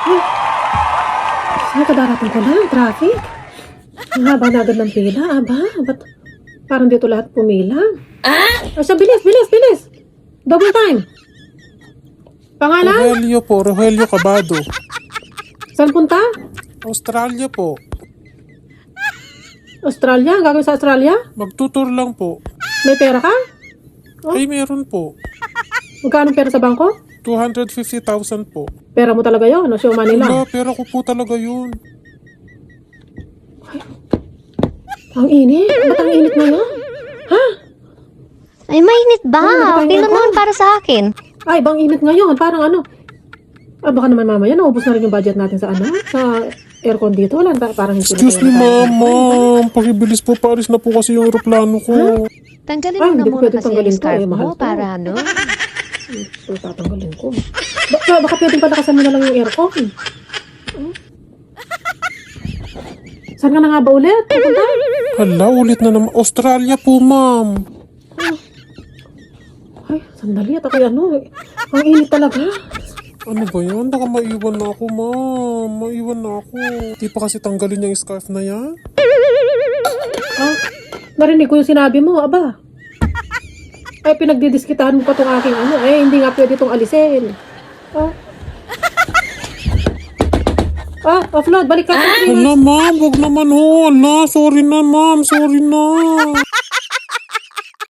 Ay, saan ka darating ko lang? Traffic? Ang haba na agad ng pila. Aba, ba't parang dito lahat pumila? Ah? Siya, bilis, bilis, bilis! Double time! Pangalan? Rogelio po, Rogelio Cabado. Saan punta? Australia po. Australia? Gagawin sa Australia? Magtutur lang po. May pera ka? Ay, meron po. Magkano pera sa bangko? 250,000 po. Pera mo talaga yun, no? Show money lang. Wala, pera ko po talaga yun. Ang init? Ba't ang init ngayon? Ha? Ay, mainit ba? Ay, Okay nakatingin lang ko. naman para sa akin. Ay, bang init ngayon. Parang ano. Ah, baka naman mamaya, naubos na rin yung budget natin sa ano? Sa aircon dito. Wala, parang hindi Excuse me, ma'am. Pakibilis po, paris na po kasi yung aeroplano ko. Tanggalin Ay, mo na hindi ko muna pwede kasi tanggalin yung to, scarf mahal mo to. para ano. So, tatanggalin ko. Baka pwedeng palakasan mo na lang yung aircon. Oh. Saan ka na nga ba ulit? Pupunta? Hala, ulit na naman. Australia po, ma'am. Ay, sandali. At ako ano. Ang init talaga. Ano ba yan? Baka maiwan na ako, ma'am. Maiwan na ako. Di pa kasi tanggalin yung scarf na yan. Ah, narinig ko yung sinabi mo, aba. Ay, pinagdidiskitahan mo pa itong aking ano. Eh, hindi nga pwede itong alisin. Ah. Ah, offload, balik ka. Hala, ma'am. Wag naman ho. Hala, sorry na, ma'am. Sorry na.